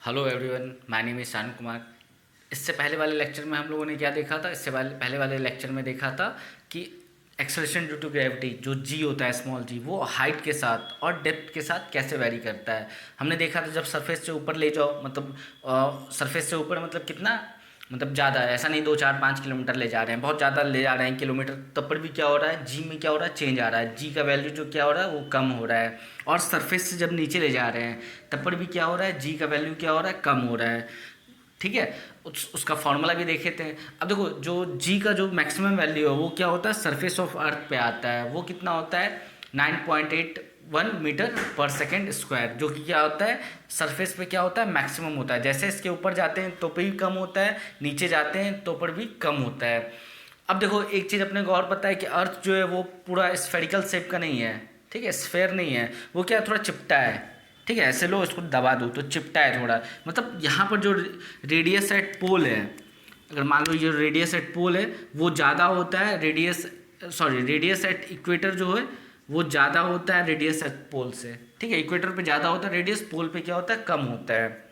Hello everyone, my name is शान कुमार। इससे पहले वाले लेक्चर में हम लोगों ने क्या देखा था? पहले वाले लेक्चर में देखा था कि एक्सेलरेशन ड्यू टू ग्रेविटी जो जी होता है, स्मॉल जी, वो हाइट के साथ और डेप्थ के साथ कैसे वैरी करता है। हमने देखा था जब सरफेस से ऊपर ले जाओ, मतलब सरफेस से ऊपर मतलब कितना, मतलब ज़्यादा है, ऐसा नहीं 2 4 5 किलोमीटर ले जा रहे हैं, बहुत ज़्यादा ले जा रहे हैं किलोमीटर, तब पर भी क्या हो रहा है, जी में क्या हो रहा है, चेंज आ रहा है, जी का वैल्यू जो क्या हो रहा है वो कम हो रहा है। और सरफेस से जब नीचे ले जा रहे हैं तब पर भी क्या हो रहा है, जी का वैल्यू क्या हो रहा है, कम हो रहा है। ठीक है, उसका फॉर्मूला भी देखे थे। अब देखो, जो जी का जो मैक्सिमम वैल्यू है वो क्या होता है, सरफेस ऑफ अर्थ पे आता है, वो कितना होता है 9.81 मीटर पर सेकेंड स्क्वायर, जो कि क्या होता है सरफेस पे क्या होता है, मैक्सिमम होता है। जैसे इसके ऊपर जाते हैं तो पे भी कम होता है, नीचे जाते हैं तो पर भी कम होता है। अब देखो, एक चीज़ अपने को और पता है कि अर्थ जो है वो पूरा स्फेरिकल शेप का नहीं है, ठीक है, स्फेयर नहीं है, वो क्या है, थोड़ा चिपटा है। ठीक है, ऐसे लो इसको दबा दो तो चिपटा है थोड़ा, मतलब यहाँ पर जो रेडियस एट पोल है, अगर मान लो ये रेडियस एट पोल है वो ज़्यादा होता है, रेडियस एट इक्वेटर जो है वो ज़्यादा होता है रेडियस एट पोल से। ठीक है, इक्वेटर पे ज़्यादा होता है रेडियस, पोल पे क्या होता है, कम होता है।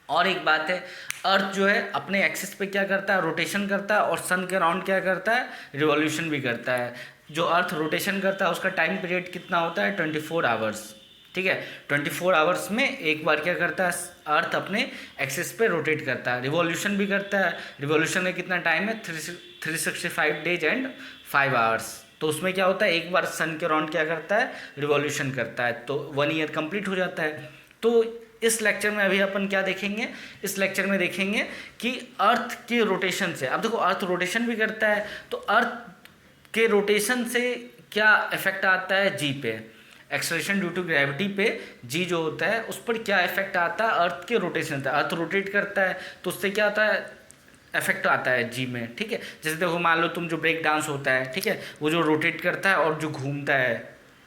और एक बात है, अर्थ जो है अपने एक्सिस पे क्या करता है, रोटेशन करता है, और सन के अराउंड क्या करता है, रिवॉल्यूशन भी करता है। जो अर्थ रोटेशन करता है उसका टाइम पीरियड कितना होता है, 24 आवर्स। ठीक है, 24 आवर्स में एक बार क्या करता है, अर्थ अपने एक्सिस पे रोटेट करता है, रिवॉल्यूशन भी करता है। रिवॉल्यूशन में कितना टाइम है, 365 डेज एंड 5 आवर्स। तो उसमें क्या होता है, एक बार सन के अराउंड क्या करता है, रिवॉल्यूशन करता है, तो 1 ईयर कंप्लीट हो जाता है। तो इस लेक्चर में अभी अपन क्या देखेंगे, इस लेक्चर में देखेंगे कि अर्थ के रोटेशन से, अब देखो अर्थ रोटेशन भी करता है, तो अर्थ के रोटेशन से क्या इफेक्ट आता है जी पे, एक्सेलरेशन ड्यू टू ग्रेविटी पे जी जो होता है उस पर क्या इफेक्ट आता है, अर्थ के रोटेशन से। अर्थ रोटेट करता है तो उससे क्या आता है, इफेक्ट आता है जी में। ठीक है, जैसे देखो मान लो तुम जो ब्रेक डांस होता है, ठीक है, वो जो रोटेट करता है और जो घूमता है,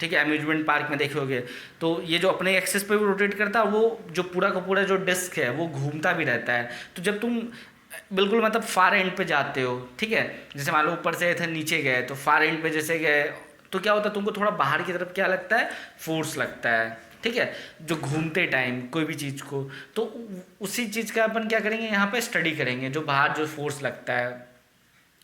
ठीक है, अम्यूजमेंट पार्क में देखोगे तो ये जो अपने एक्सेस पे भी रोटेट करता है, वो जो पूरा का पूरा जो डिस्क है वो घूमता भी रहता है। तो जब तुम बिल्कुल मतलब फार एंड पे जाते हो, ठीक है, जैसे मान लो ऊपर से थे नीचे गए तो फार एंड पे जैसे गए, तो क्या होता है, तुमको थोड़ा बाहर की तरफ क्या लगता है, फोर्स लगता है। ठीक है, जो घूमते टाइम कोई भी चीज़ को, तो उसी चीज़ का अपन क्या करेंगे, यहाँ पे स्टडी करेंगे, जो बाहर जो फोर्स लगता है।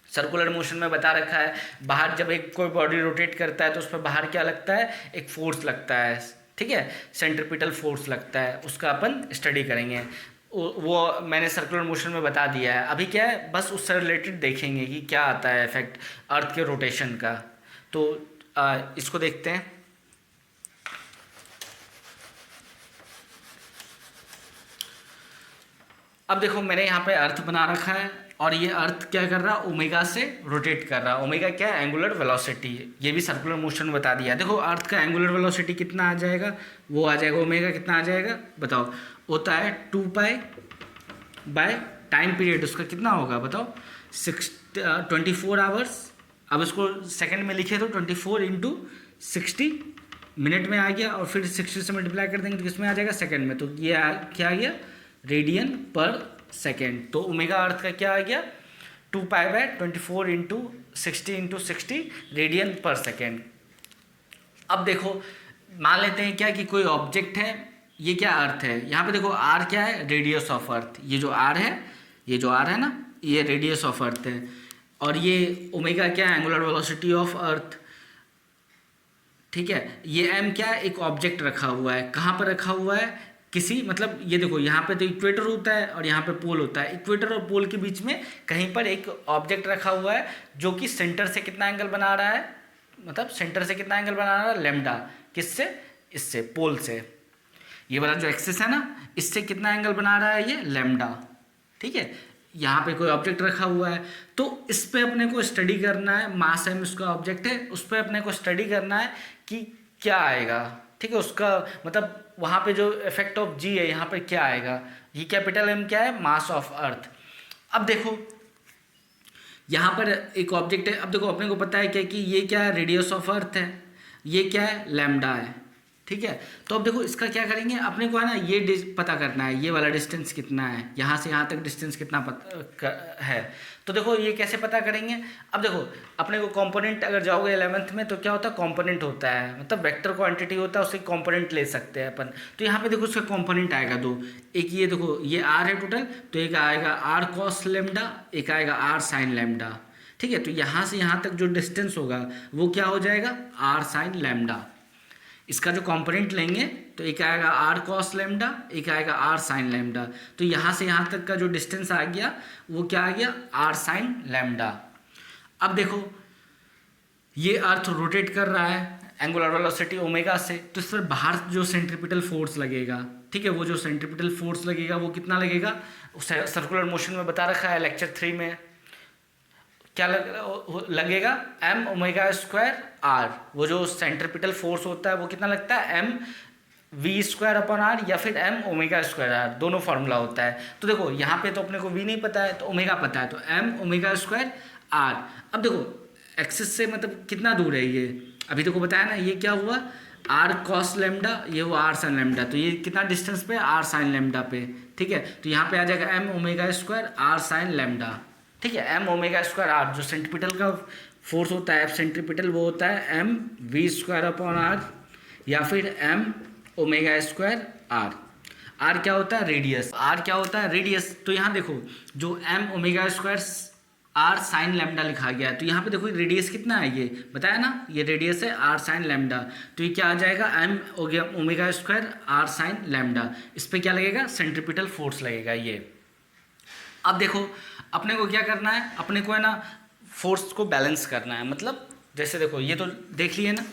सर्कुलर मोशन में बता रखा है, बाहर जब एक कोई बॉडी रोटेट करता है तो उस पर बाहर क्या लगता है, एक फोर्स लगता है। ठीक है, सेंट्रिपिटल फोर्स लगता है, उसका अपन स्टडी करेंगे। वो मैंने सर्कुलर मोशन में बता दिया है। अभी क्या है, बस उससे रिलेटेड देखेंगे कि क्या आता है इफेक्ट अर्थ के रोटेशन का। तो इसको देखते हैं। अब देखो, मैंने यहाँ पे अर्थ बना रखा है और ये अर्थ क्या कर रहा है, ओमेगा से रोटेट कर रहा है। ओमेगा क्या है, एंगुलर वेलोसिटी, ये भी सर्कुलर मोशन में बता दिया है। देखो अर्थ का एंगुलर वेलोसिटी कितना आ जाएगा, वो आ जाएगा ओमेगा कितना आ जाएगा बताओ, होता है 2 पाई बाय टाइम पीरियड, उसका कितना होगा बताओ, 24 आवर्स। अब इसको सेकंड में लिखे तो 24 × 60 मिनट में आ गया, और फिर 60 से मल्टीप्लाई कर देंगे तो किसमें आ जाएगा, सेकंड में। तो ये क्या आ गया, रेडियन पर सेकेंड। तो ओमेगा अर्थ का क्या आ गया, 2 पाई/24 × 60 रेडियन पर सेकेंड। अब देखो, मान लेते हैं क्या कि कोई ऑब्जेक्ट है, ये क्या अर्थ है, यहाँ पे देखो आर क्या है, रेडियस ऑफ अर्थ, ये जो आर है, ये जो आर है ना, ये रेडियस ऑफ अर्थ है, और ये ओमेगा क्या है, एंगुलर वेलोसिटी ऑफ अर्थ। ठीक है, ये एम क्या है, एक ऑब्जेक्ट रखा हुआ है, कहाँ पर रखा हुआ है, किसी मतलब ये देखो यहाँ पे तो इक्वेटर होता है और यहाँ पे पोल होता है, इक्वेटर और पोल के बीच में कहीं पर एक ऑब्जेक्ट रखा हुआ है जो कि सेंटर से कितना एंगल बना रहा है, मतलब सेंटर से कितना एंगल बना रहा है, लैम्डा। किससे, इससे, पोल से। ये वाला जो एक्सिस है ना, इससे कितना एंगल बना रहा है, ये लैम्डा। ठीक है, यहाँ पे कोई ऑब्जेक्ट रखा हुआ है तो इस पे अपने को स्टडी करना है, मास एम उसका ऑब्जेक्ट है, उस पर अपने को स्टडी करना है कि क्या आएगा। ठीक है, उसका मतलब वहाँ पे जो इफेक्ट ऑफ जी है यहाँ पे क्या आएगा, ये कैपिटल एम क्या है, मास ऑफ अर्थ। अब देखो यहाँ पर एक ऑब्जेक्ट है, अब देखो अपने को पता है क्या कि ये क्या है, रेडियस ऑफ अर्थ है, ये क्या है, लैम्डा है। ठीक है। तो अब देखो इसका क्या करेंगे, अपने को है ना ये पता करना है ये वाला डिस्टेंस कितना है, यहाँ से यहाँ तक डिस्टेंस कितना है। तो देखो ये कैसे पता करेंगे। अब देखो अपने को कंपोनेंट, अगर जाओगे 11th में तो क्या होता है, कंपोनेंट होता है, मतलब वेक्टर क्वांटिटी होता है, उससे कंपोनेंट ले सकते हैं अपन। तो यहाँ पे देखो उसका कंपोनेंट आएगा दो, एक ये देखो ये आर है टोटल, तो एक आएगा आर कॉस लेमडा, एक आएगा आर साइन लेमडा। ठीक है, तो यहाँ से यहाँ तक जो डिस्टेंस होगा वो क्या हो जाएगा, आर साइन लेमडा। इसका जो कंपोनेंट लेंगे तो एक आएगा आर कॉस लेमडा, एक आएगा आर साइन लेमडा। तो यहाँ से यहाँ तक का जो डिस्टेंस आ गया वो क्या आ गया, आर साइन लेमडा। अब देखो ये अर्थ रोटेट कर रहा है एंगुलर वेलोसिटी ओमेगा से, तो इस पर बाहर जो सेंट्रीपिटल फोर्स लगेगा, ठीक है, वो जो सेंट्रीपिटल फोर्स लगेगा वो कितना लगेगा, सर्कुलर मोशन में बता रखा है लेक्चर 3 में, क्या लगेगा, एम ओमेगा स्क्वायर आर। वो जो सेंट्रीपिटल फोर्स होता है वो कितना लगता है, M V square upon R या फिर एम ओमेगा स्क्वायर आर, दोनों फॉर्मूला होता है। तो देखो यहाँ पे तो अपने को वी नहीं पता है तो ओमेगा पता है, तो एम ओमेगा स्क्वायर आर। अब देखो एक्सिस से मतलब कितना दूर है ये, अभी देखो बताया ना, ये क्या हुआ आर कॉस लेमडा, ये हुआ आर साइन लेमडा, तो ये कितना डिस्टेंस पे, आर साइन लेमडा पे। ठीक है, तो यहाँ पे आ जाएगा M omega square R sine lambda. ठीक है, एम ओमेगा स्क्वायर आर, जो सेंट्रीपिटल का फोर्स होता है एफ सेंट्रीपिटल, वो होता है M V square upon R या फिर M omega square R. R क्या होता है, रेडियस, आर क्या होता है, रेडियस। तो यहाँ देखो जो M omega square R sine lambda लिखा गया है, तो यहाँ पे देखो रेडियस कितना है, ये बताया ना, ये रेडियस है आर साइन लेमडा। तो ये क्या आ जाएगा, M omega square R sine lambda. इस पर क्या लगेगा, सेंट्रीपिटल फोर्स लगेगा ये। अब देखो अपने को क्या करना है, अपने को है ना फोर्स को बैलेंस करना है, मतलब जैसे देखो ये तो देख लिए ना।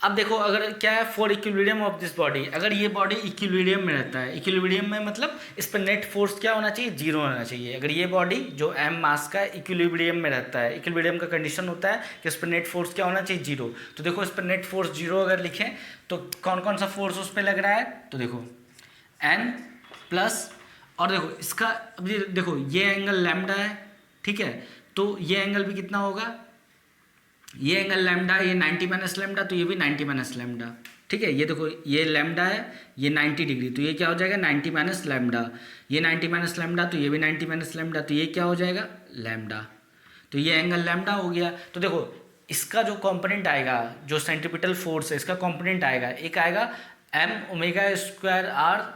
अब देखो अगर क्या है, for equilibrium of this body, अगर ये बॉडी इक्विलिब्रियम में रहता है, इक्विलिब्रियम में मतलब इस पर नेट फोर्स क्या होना चाहिए, जीरो होना चाहिए। अगर ये बॉडी जो एम मास का इक्विलिब्रियम में रहता है, इक्विलिब्रियम का कंडीशन होता है कि इस पर नेट फोर्स क्या होना चाहिए, जीरो। तो देखो इस पर नेट फोर्स जीरो अगर लिखें तो कौन कौन सा फोर्स उस पर लग रहा है, तो देखो एन प्लस, और देखो इसका अभी देखो ये एंगल लैम्डा है, ठीक है, तो ये एंगल भी कितना होगा, ये एंगल लैम्डा, ये 90 माइनस लैम्डा, तो ये भी 90 माइनस लैम्डा। ठीक है, ये देखो ये लैम्डा है, ये 90 डिग्री, तो ये क्या हो जाएगा 90 माइनस लैम्डा, ये 90 माइनस लैम्डा, तो ये भी 90 माइनस लैम्डा, तो ये क्या हो जाएगा लैम्डा। तो ये एंगल लैम्डा हो गया। तो देखो इसका जो कॉम्पोनेंट आएगा, जो सेंट्रीपिटल फोर्स है इसका कॉम्पोनेंट आएगा, एक आएगा M omega square R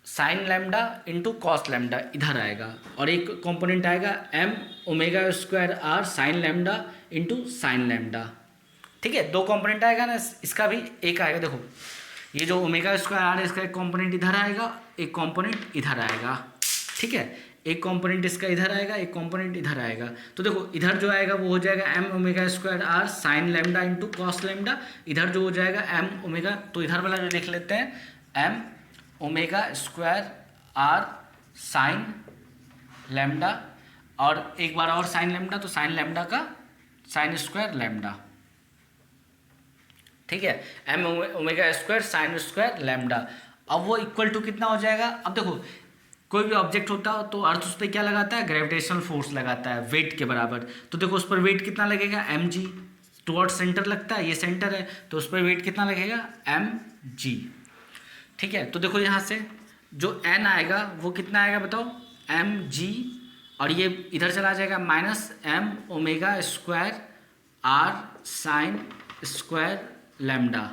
sine lambda into cos lambda, इधर आएगा, और एक कंपोनेंट आएगा M omega square R sine lambda into sine lambda. ठीक है, दो कंपोनेंट आएगा ना, इसका भी एक आएगा। देखो ये जो ओमेगा स्क्वायर आर है इसका एक कंपोनेंट इधर आएगा, एक कंपोनेंट इधर आएगा। ठीक है, एक कंपोनेंट इसका इधर आएगा, एक कंपोनेंट इधर आएगा। तो देखो इधर जो आएगा वो हो जाएगा M omega square R sine lambda into cos lambda, इधर जो हो जाएगा एम ओमेगा, तो इधर वाला जो लिख लेते हैं M omega square R sine lambda, और एक बार और साइन लैम्डा, तो साइन लैम्डा का साइन स्क्वायर लैम्डा। ठीक है, M omega square sine square lambda. अब वो इक्वल टू कितना हो जाएगा, अब देखो कोई भी ऑब्जेक्ट होता हो तो अर्थ उस पर क्या लगाता है, ग्रेविटेशनल फोर्स लगाता है वेट के बराबर। तो देखो उस पर वेट कितना लगेगा, एम जी, टुवर्ड सेंटर लगता है, ये सेंटर है, तो उस पर वेट कितना लगेगा, एम जी। ठीक है, तो देखो यहाँ से जो n आएगा वो कितना आएगा बताओ, एम जी, और ये इधर चला जाएगा minus M omega square R sine square lambda.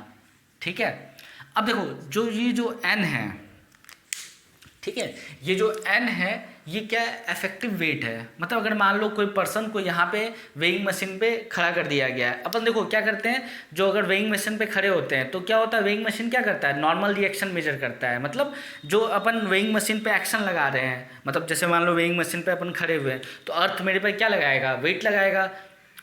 ठीक है, अब देखो जो ये जो n है, ठीक है, ये जो n है ये क्या इफेक्टिव वेट है। मतलब अगर मान लो कोई पर्सन को यहाँ पे वेइंग मशीन पे खड़ा कर दिया गया है, अपन देखो क्या करते हैं, जो अगर वेइंग मशीन पे खड़े होते हैं तो क्या होता है, वेइंग मशीन क्या करता है, नॉर्मल रिएक्शन मेजर करता है। मतलब जो अपन वेइंग मशीन पे एक्शन लगा रहे हैं, मतलब जैसे मान लो वेइंग मशीन पे अपन खड़े हुए हैं तो अर्थ मेरे पे क्या लगाएगा, वेट लगाएगा।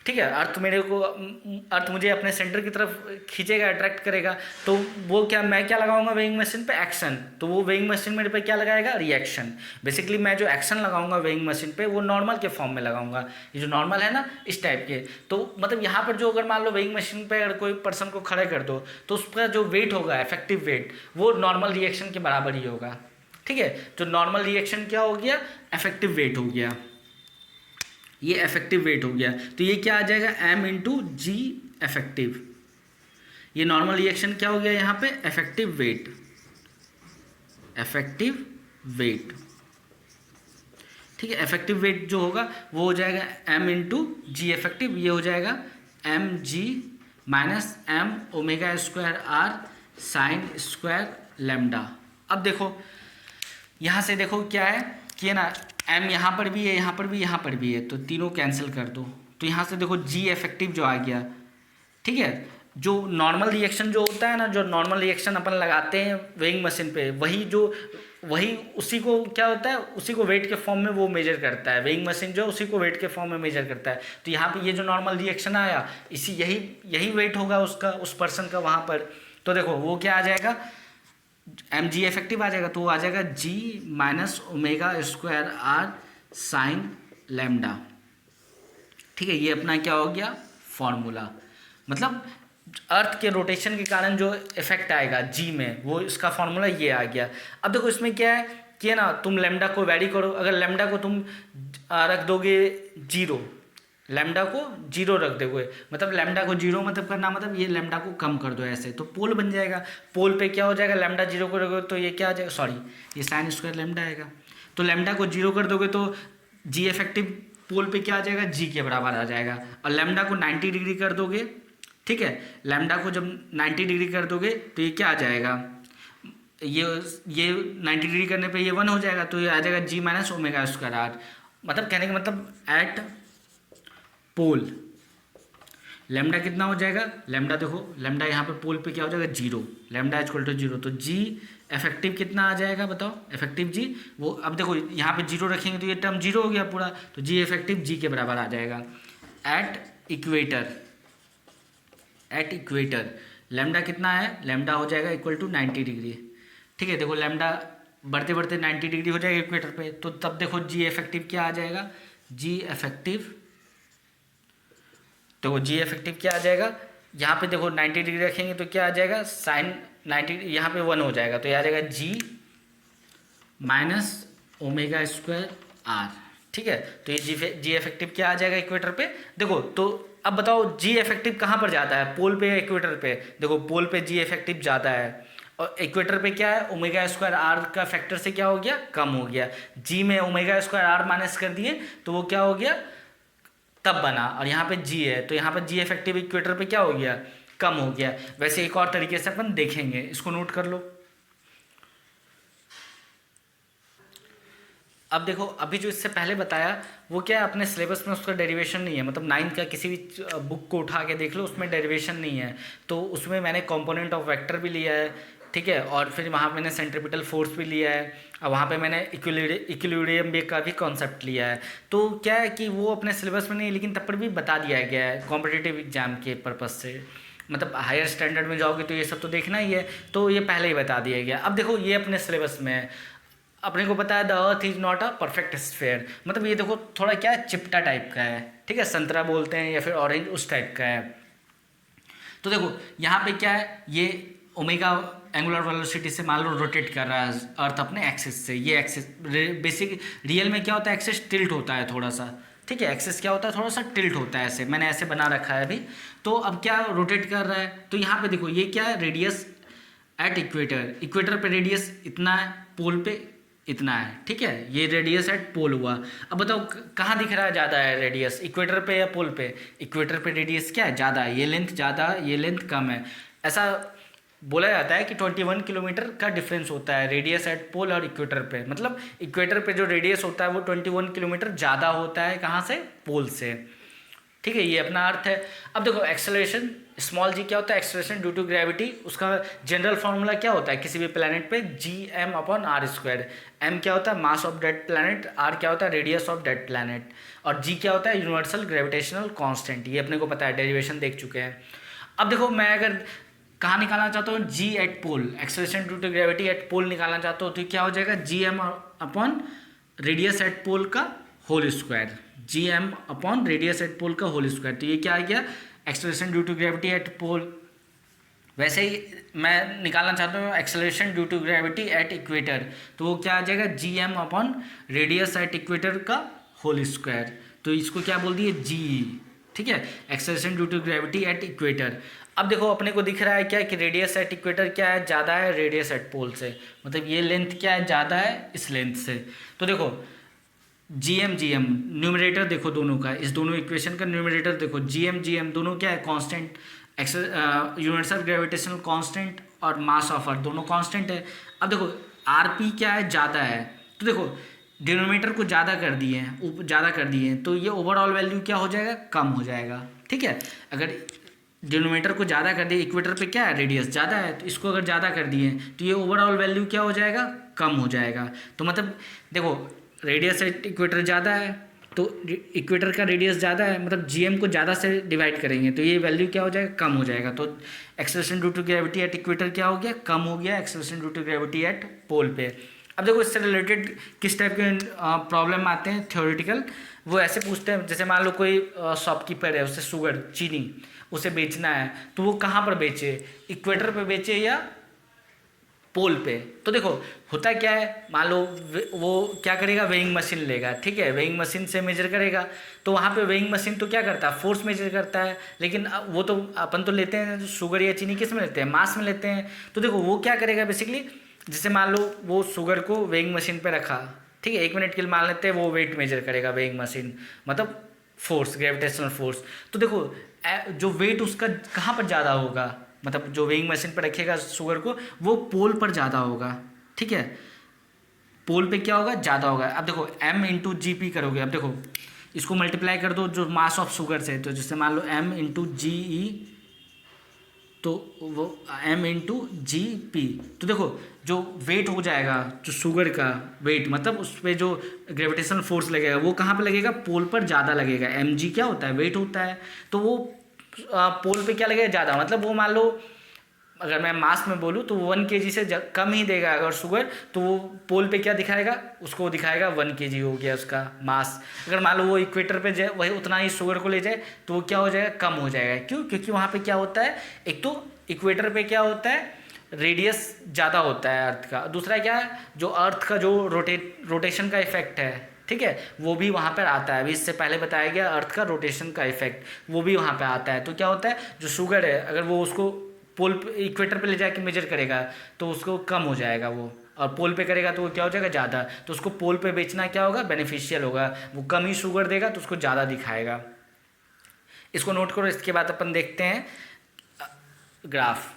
ठीक है, अर्थ मुझे अपने सेंटर की तरफ खींचेगा, अट्रैक्ट करेगा, तो वो क्या, मैं क्या लगाऊंगा वेइंग मशीन पे, एक्शन, तो वो वेइंग मशीन मेरे पे क्या लगाएगा, रिएक्शन। बेसिकली मैं जो एक्शन लगाऊंगा वेइंग मशीन पे वो नॉर्मल के फॉर्म में लगाऊंगा, ये जो नॉर्मल है ना इस टाइप के। तो मतलब यहाँ पर जो अगर मान लो वेइंग मशीन पे अगर कोई पर्सन को खड़े कर दो तो उसका जो वेट होगा, इफेक्टिव वेट, वो नॉर्मल रिएक्शन के बराबर ही होगा। ठीक है, जो नॉर्मल रिएक्शन क्या हो गया, इफेक्टिव वेट हो गया, ये इफेक्टिव वेट हो गया। तो ये क्या आ जाएगा, m इंटू जी इफेक्टिव। ये नॉर्मल रिएक्शन क्या हो गया यहाँ पे, इफेक्टिव वेट, इफेक्टिव वेट, ठीक है। इफेक्टिव वेट जो होगा वो हो जाएगा m इंटू जी इफेक्टिव, ये हो जाएगा M G minus M omega square R sine square lambda. अब देखो यहाँ से देखो क्या है कि है ना, m यहाँ पर भी है, यहाँ पर भी, यहाँ पर भी है, तो तीनों कैंसिल कर दो, तो यहाँ से देखो जी इफेक्टिव जो आ गया, ठीक है। जो नॉर्मल रिएक्शन जो होता है ना, जो नॉर्मल रिएक्शन अपन लगाते हैं वेइंग मशीन पे, वही उसी को क्या होता है, उसी को वेट के फॉर्म में वो मेजर करता है, वेइंग मशीन जो उसी को वेट के फॉर्म में मेजर करता है। तो यहाँ पे ये जो नॉर्मल रिएक्शन आया, यही वेट होगा उसका, उस पर्सन का वहाँ पर। तो देखो वो क्या आ जाएगा, एम जी इफेक्टिव आ जाएगा, तो वो आ जाएगा G minus omega square R sine lambda, ठीक है। ये अपना क्या हो गया फॉर्मूला, मतलब अर्थ के रोटेशन के कारण जो इफेक्ट आएगा जी में, वो इसका फॉर्मूला ये आ गया। अब देखो इसमें क्या है कि ना, तुम लेमडा को वैरी करो, अगर लेमडा को तुम रख दोगे जीरो, लेमडा को जीरो रख दोगे, मतलब लेमडा को जीरो मतलब करना, मतलब ये लेमडा को कम कर दो ऐसे, तो पोल बन जाएगा। पोल पे क्या हो जाएगा, लेमडा जीरो को रखोगे तो ये क्या आ जाएगा, सॉरी ये साइन स्क्वायर लेमडा आएगा। तो लेमडा को जीरो कर दोगे तो जी इफेक्टिव पोल पे क्या आ जाएगा, जी के बराबर आ जाएगा। और लेमडा को 90 डिग्री कर दोगे, ठीक है, लेमडा को जब 90 डिग्री कर दोगे तो ये क्या आ जाएगा, ये 90 डिग्री करने पे ये 1 हो जाएगा, तो ये आ जाएगा G minus omega square are. मतलब कहने का मतलब एट पोल लेमडा कितना हो जाएगा, लेमडा देखो, लेमडा यहाँ पे पोल पे क्या हो जाएगा zero, lambda equal to zero, तो जी इफेक्टिव कितना आ जाएगा बताओ, इफेक्टिव जी वो, अब देखो यहाँ पे जीरो रखेंगे तो ये टर्म जीरो हो गया पूरा, तो जी इफेक्टिव जी के बराबर आ जाएगा। एट इक्वेटर लेमडा कितना है, लेमडा हो जाएगा इक्वल टू 90 डिग्री, ठीक है। देखो लेमडा बढ़ते बढ़ते 90 डिग्री हो जाएगा इक्वेटर पे, तो तब देखो जी इफेक्टिव क्या आ जाएगा, जी इफेक्टिव, तो जी इफेक्टिव क्या आ जाएगा, यहाँ पे देखो 90 डिग्री रखेंगे तो क्या आ जाएगा, साइन 90, यहाँ पे 1 हो जाएगा, तो ये आ जाएगा G minus omega square are, ठीक है। तो ये जी इफेक्टिव क्या आ जाएगा इक्वेटर पे, देखो तो अब बताओ जी इफेक्टिव कहाँ पर जाता है, पोल पे या इक्वेटर पे, देखो पोल पे जी इफेक्टिव ज़्यादा है, और इक्वेटर पे क्या है, ओमेगा स्क्वायर आर का फैक्टर से क्या हो गया, कम हो गया। जी में ओमेगा स्क्वायर आर माइनस कर दिए तो वो क्या हो गया, तब बना, और यहाँ पे जी है तो यहाँ पर जी इफेक्टिव इक्वेटर पे क्या हो गया, कम हो गया। वैसे एक और तरीके से अपन देखेंगे, इसको नोट कर लो। अब देखो अभी जो इससे पहले बताया वो क्या है, अपने सिलेबस में उसका डेरिवेशन नहीं है, मतलब 9th का किसी भी बुक को उठा के देख लो, उसमें डेरिवेशन नहीं है। तो उसमें मैंने कंपोनेंट ऑफ वेक्टर भी लिया है, ठीक है, और फिर वहाँ मैंने सेंट्रीपिटल फोर्स भी लिया है, और वहाँ पे मैंने इक्विलिब्रियम का भी कॉन्सेप्ट लिया है। तो क्या है कि वो अपने सिलेबस में नहीं, लेकिन तब पर भी बता दिया गया है कॉम्पिटिटिव एग्जाम के पर्पज़ से, मतलब हायर स्टैंडर्ड में जाओगे तो ये सब तो देखना ही है, तो ये पहले ही बता दिया गया। अब देखो ये अपने सिलेबस में है, अपने को पता है the earth is not a perfect sphere, मतलब ये देखो थोड़ा क्या है, चिपटा टाइप का है, ठीक है, संतरा बोलते हैं या फिर ऑरेंज उस टाइप का है। तो देखो यहाँ पे क्या है, ये ओमेगा एंगुलर वेलोसिटी से मान लो रोटेट कर रहा है अर्थ अपने एक्सिस से, ये एक्सिस बेसिक रियल में क्या होता है, एक्सिस टिल्ट होता है थोड़ा सा, ठीक है, एक्सिस क्या होता है, थोड़ा सा टिल्ट होता है, ऐसे मैंने ऐसे बना रखा है अभी। तो अब क्या रोटेट कर रहा है, तो यहाँ पे देखो ये क्या है, रेडियस एट इक्वेटर पे रेडियस इतना है, पोल पे इतना है, ठीक है, ये रेडियस एट पोल हुआ। अब बताओ कहाँ दिख रहा है ज़्यादा है रेडियस, इक्वेटर पे या पोल पे, इक्वेटर पे रेडियस क्या है, ज़्यादा है, ये लेंथ ज़्यादा, ये लेंथ कम है। ऐसा बोला जाता है कि 21 किलोमीटर का डिफरेंस होता है रेडियस एट पोल और इक्वेटर पे, मतलब इक्वेटर पे जो रेडियस होता है वो 21 किलोमीटर ज़्यादा होता है कहाँ से, पोल से, ठीक है, ये अपना अर्थ है। अब देखो एक्सेलरेशन स्मॉल जी क्या होता है, एक्सेलरेशन ड्यू टू ग्रेविटी, उसका जनरल फॉर्मूला क्या होता है किसी भी प्लैनेट पे, G M upon R square. M क्या होता है, mass of dead planet, R क्या होता है, रेडियस ऑफ डेड प्लैनेट, और जी क्या होता है, यूनिवर्सल ग्रेविटेशनल कांस्टेंट। ये अपने को पता है, डेरिवेशन देख चुके हैं। अब देखो मैं अगर कहाँ निकालना चाहता हूँ, G at pole, acceleration due to gravity at pole निकालना चाहता हूँ, तो क्या हो जाएगा, G M upon radius at pole का whole square, G M upon radius at pole का होल स्क्वायर। तो ये क्या आ गया, acceleration due to gravity at pole. वैसे ही मैं निकालना चाहता हूँ acceleration due to gravity at equator, तो वो क्या आ जाएगा, G M upon radius eight equator का होल स्क्वायर। तो इसको क्या बोल दिए, जी, ठीक है, acceleration due to gravity at equator. अब देखो अपने को दिख रहा है क्या कि रेडियस एट इक्वेटर क्या है, ज़्यादा है रेडियस एट पोल से, मतलब ये लेंथ क्या है, ज़्यादा है इस लेंथ से। तो देखो जी एम न्यूमरेटर देखो दोनों का, इस दोनों इक्वेशन का न्यूमरेटर देखो, जी एम दोनों क्या है, constant, units of gravitational constant और मास ऑफ अर्थ दोनों कांस्टेंट है। अब देखो आर पी क्या है, ज़्यादा है, तो देखो डिनोमिनेटर को ज़्यादा कर दिए हैं, ज़्यादा कर दिए हैं, तो ये ओवरऑल वैल्यू क्या हो जाएगा, कम हो जाएगा। ठीक है, अगर डिनोमिनेटर को ज़्यादा कर दिए, इक्वेटर पे क्या है रेडियस ज़्यादा है, तो इसको अगर ज़्यादा कर दिए तो ये ओवरऑल वैल्यू क्या हो जाएगा, कम हो जाएगा। तो मतलब देखो रेडियस एट इक्वेटर ज़्यादा है, तो इक्वेटर का रेडियस ज़्यादा है, मतलब जीएम को ज़्यादा से डिवाइड करेंगे तो ये वैल्यू क्या हो जाएगा, कम हो जाएगा। तो acceleration due to gravity at equator क्या हो गया, कम हो गया, acceleration due to gravity at pole पे। अब देखो इससे रिलेटेड किस टाइप के प्रॉब्लम आते हैं थ्योरेटिकल, वो ऐसे पूछते हैं, जैसे मान लो कोई शॉपकीपर है, उसे शुगर चीनी उसे बेचना है, तो वो कहाँ पर बेचे, इक्वेटर पे बेचे या पोल पे। तो देखो होता क्या है, मान लो वो क्या करेगा, वेइंग मशीन लेगा, ठीक है, वेइंग मशीन से मेजर करेगा, तो वहाँ पे वेइंग मशीन तो क्या करता है, फोर्स मेजर करता है, लेकिन वो तो अपन तो लेते हैं शुगर या चीनी किस में लेते हैं, मास में लेते हैं। तो देखो वो क्या करेगा बेसिकली, जैसे मान लो वो शुगर को वेइंग मशीन पे रखा, ठीक है, 1 मिनट के लिए मान लेते हैं, वो वेट मेजर करेगा वेइंग मशीन, मतलब फोर्स, ग्रेविटेशनल फोर्स। तो देखो जो वेट उसका कहाँ पर ज़्यादा होगा, मतलब जो वेइंग मशीन पर रखेगा शुगर को, वो पोल पर ज़्यादा होगा। ठीक है, पोल पे क्या होगा, ज़्यादा होगा। अब देखो m इंटू जी पी करोगे, अब देखो इसको मल्टीप्लाई कर दो जो मास ऑफ शुगर से, तो जैसे मान लो m इंटू जी ई, तो वो m इंटू जी पी, तो देखो जो वेट हो जाएगा, जो शुगर का वेट, मतलब उस पर जो ग्रेविटेशनल फोर्स लगेगा वो कहाँ पे लगेगा, पोल पर ज़्यादा लगेगा। mg क्या होता है, वेट होता है, तो वो पोल पे क्या लगेगा, ज़्यादा, मतलब वो मान लो अगर मैं मास में बोलूँ तो 1 kg से कम ही देगा अगर शुगर, तो वो पोल पे क्या दिखाएगा, उसको दिखाएगा 1 kg हो गया उसका मास। अगर मान लो वो इक्वेटर पे जाए, वही उतना ही शुगर को ले जाए, तो वो क्या हो जाएगा, कम हो जाएगा। क्यों, क्योंकि वहाँ पे क्या होता है, एक तो इक्वेटर पे क्या होता है, रेडियस ज़्यादा होता है अर्थ का, दूसरा क्या है, जो अर्थ का जो रोटेशन का इफेक्ट है, ठीक है, वो भी वहाँ पर आता है। अभी इससे पहले बताया गया अर्थ का रोटेशन का इफेक्ट, वो भी वहाँ पे आता है। तो क्या होता है, जो शुगर है अगर वो उसको पोल इक्वेटर पे ले जाके मेजर करेगा तो उसको कम हो जाएगा वो, और पोल पे करेगा तो वो क्या हो जाएगा, ज़्यादा। तो उसको पोल पे बेचना क्या होगा, बेनिफिशियल होगा, वो कम ही शुगर देगा तो उसको ज़्यादा दिखाएगा। इसको नोट करो। इसके बाद अपन देखते हैं ग्राफ।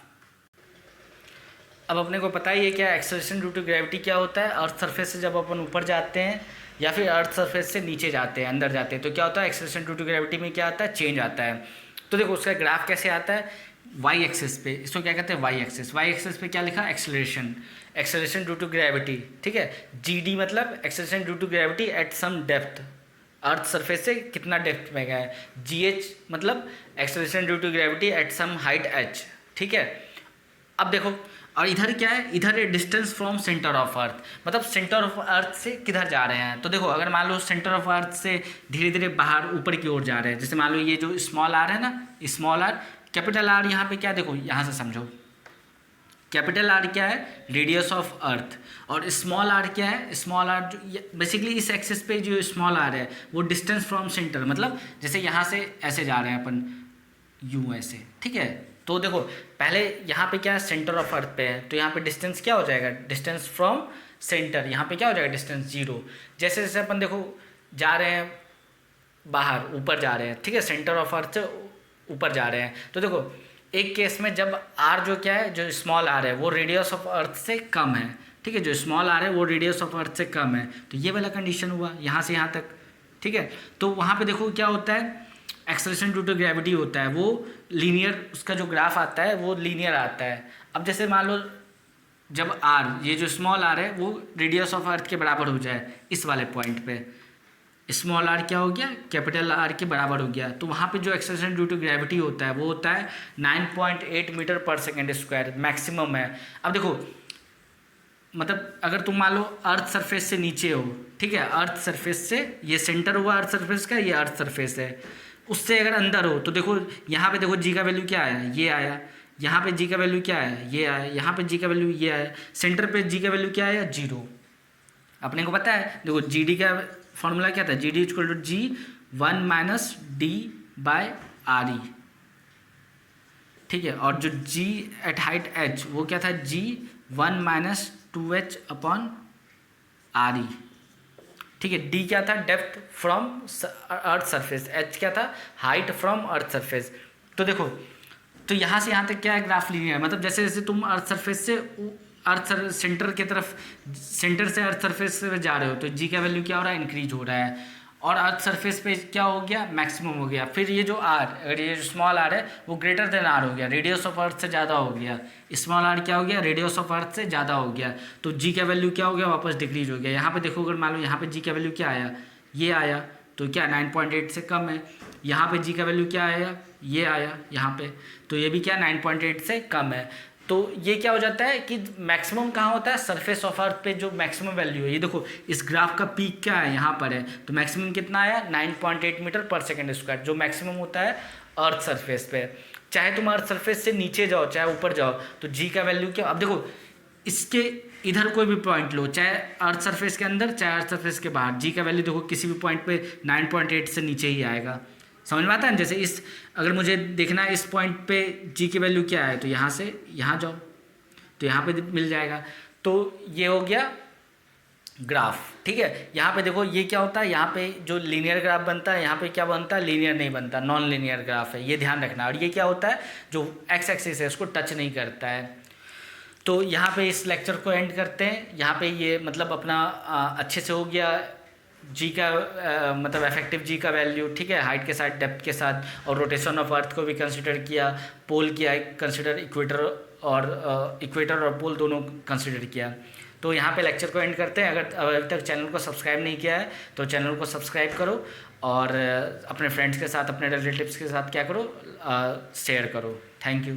अब अपने को पता ही है क्या एक्सेलरेशन ड्यू टू ग्रेविटी क्या होता है, अर्थ सरफेस से जब अपन ऊपर जाते हैं या फिर अर्थ सरफेस से नीचे जाते हैं, अंदर जाते हैं, तो क्या होता है, एक्सेलरेशन ड्यू टू ग्रेविटी में क्या आता है, चेंज आता है। तो देखो उसका ग्राफ कैसे आता है, वाई एक्सिस पे, इसको क्या कहते हैं, वाई एक्सिस पे क्या लिखा, एक्सेलरेशन ड्यू टू ग्रेविटी, ठीक है। जीडी मतलब acceleration due to gravity at some depth, earth surface से कितना डेप्थ में गया है। जीएच मतलब acceleration due to gravity at some height H, ठीक है। अब देखो, और इधर क्या है, इधर है distance from centre of earth, मतलब सेंटर ऑफ अर्थ से किधर जा रहे हैं। तो देखो अगर मान लो सेंटर ऑफ अर्थ से धीरे धीरे बाहर ऊपर की ओर जा रहे हैं, जैसे मान लो ये जो स्मॉल आर है ना, स्मॉल आर, कैपिटल आर यहाँ पे क्या, देखो यहाँ से समझो, कैपिटल आर क्या है, रेडियस ऑफ अर्थ, और स्मॉल आर क्या है, स्मॉल आर जो बेसिकली इस एक्सिस पे जो स्मॉल आर है वो डिस्टेंस फ्रॉम सेंटर, मतलब जैसे यहाँ से ऐसे जा रहे हैं अपन यू ऐसे, ठीक है। तो देखो पहले यहाँ पे क्या है, सेंटर ऑफ अर्थ पे है, तो यहाँ पे डिस्टेंस क्या हो जाएगा, डिस्टेंस फ्रॉम सेंटर, यहाँ पे क्या हो जाएगा, डिस्टेंस 0। जैसे जैसे अपन देखो जा रहे हैं बाहर, ऊपर जा रहे हैं, ठीक है, सेंटर ऑफ अर्थ से ऊपर जा रहे हैं, तो देखो एक केस में जब आर जो क्या है, जो स्मॉल आर है वो रेडियस ऑफ अर्थ से कम है, ठीक है, जो स्मॉल आर है वो रेडियस ऑफ अर्थ से कम है, तो ये वाला कंडीशन हुआ यहाँ से यहाँ तक, ठीक है। तो वहाँ पे देखो क्या होता है, एक्सेलरेशन ड्यू टू ग्रेविटी होता है, वो लीनियर, उसका जो ग्राफ आता है वो लीनियर आता है। अब जैसे मान लो जब आर, ये जो स्मॉल आर है वो रेडियस ऑफ अर्थ के बराबर हो जाए इस वाले पॉइंट पे, स्मॉल आर क्या हो गया, कैपिटल आर के बराबर हो गया, तो वहाँ पे जो एक्सेलरेशन ड्यू टू ग्रेविटी होता है वो होता है 9.8 मीटर पर सेकेंड स्क्वायर, मैक्सिमम है। अब देखो मतलब अगर तुम मान लो अर्थ सरफेस से नीचे हो, ठीक है, अर्थ सरफेस से, ये सेंटर हुआ अर्थ सरफेस का, ये अर्थ सरफेस है, उससे अगर अंदर हो तो देखो यहाँ पे देखो जी का वैल्यू क्या आया, ये आया, यहाँ पे जी का वैल्यू क्या आया, ये आया, यहाँ पे जी का वैल्यू ये आया, सेंटर पे जी का वैल्यू क्या आया, 0। अपने को पता है, देखो जी डी का फॉर्मूला क्या था, G D equal to G 1 - d/re, ठीक है। और जो जी एट हाइट एच वो क्या था, जी 1 minus 2h upon R E, ठीक है। डी क्या था, depth from earth surface, H क्या था, हाइट फ्रॉम अर्थ सरफेस। तो देखो, तो यहाँ से यहाँ तक क्या है, ग्राफ लीनियर है, मतलब जैसे जैसे तुम अर्थ सरफेस से सेंटर की तरफ, सेंटर से अर्थ सरफेस पे जा रहे हो तो जी का वैल्यू क्या हो रहा है, इंक्रीज हो रहा है। और अर्थ सरफेस पे क्या हो गया, मैक्सिमम हो गया। फिर ये जो आर, अगर ये जो स्मॉल आर है वो ग्रेटर देन आर हो गया, रेडियस ऑफ अर्थ से ज़्यादा हो गया। स्मॉल आर क्या हो गया, रेडियस ऑफ अर्थ से ज़्यादा हो गया, तो जी का वैल्यू क्या हो गया, वापस डिक्रीज हो गया। यहाँ पे देखो, अगर मान लो यहाँ पे जी का वैल्यू क्या आया, ये आया, तो क्या 9.8 से कम है। यहाँ पे जी का वैल्यू क्या आया, ये आया यहाँ पे, तो ये भी क्या 9.8 से कम है। तो ये क्या हो जाता है कि मैक्सिमम कहाँ होता है, सरफेस ऑफ अर्थ पे जो मैक्सिमम वैल्यू है। ये देखो इस ग्राफ का पीक क्या है, यहाँ पर है, तो मैक्सिमम कितना आया, 9.8 मीटर पर सेकेंड स्क्वायर, जो मैक्सिमम होता है अर्थ सरफेस पे। चाहे तुम अर्थ सरफेस से नीचे जाओ चाहे ऊपर जाओ, तो जी का वैल्यू क्या, अब देखो इसके इधर कोई भी पॉइंट लो, चाहे अर्थ सरफेस के अंदर चाहे अर्थ सरफेस के बाहर, जी का वैल्यू देखो किसी भी पॉइंट पे 9.8 से नीचे ही आएगा। समझ में आता है। जैसे इस, अगर मुझे देखना है इस पॉइंट पे जी की वैल्यू क्या है, तो यहाँ से यहाँ जाओ तो यहाँ पे मिल जाएगा। तो ये हो गया ग्राफ, ठीक है। यहाँ पे देखो ये क्या होता है, यहाँ पे जो लीनियर ग्राफ बनता है, यहाँ पे क्या बनता है, लीनियर नहीं बनता, नॉन लीनियर ग्राफ है, ये ध्यान रखना। और ये क्या होता है, जो एक्स एक्सिस है उसको टच नहीं करता है। तो यहाँ पे इस लेक्चर को एंड करते हैं। यहाँ पे ये मतलब अपना अच्छे से हो गया जी का मतलब इफेक्टिव जी का वैल्यू, ठीक है, हाइट के साथ, डेप्थ के साथ, और रोटेशन ऑफ अर्थ को भी कंसिडर किया, पोल किया कंसिडर, इक्वेटर और पोल दोनों कंसिडर किया। तो यहाँ पे लेक्चर को एंड करते हैं। अगर अभी तक चैनल को सब्सक्राइब नहीं किया है तो चैनल को सब्सक्राइब करो, और अपने फ्रेंड्स के साथ, अपने रिलेटिव्स के साथ क्या करो, शेयर करो। Thank you.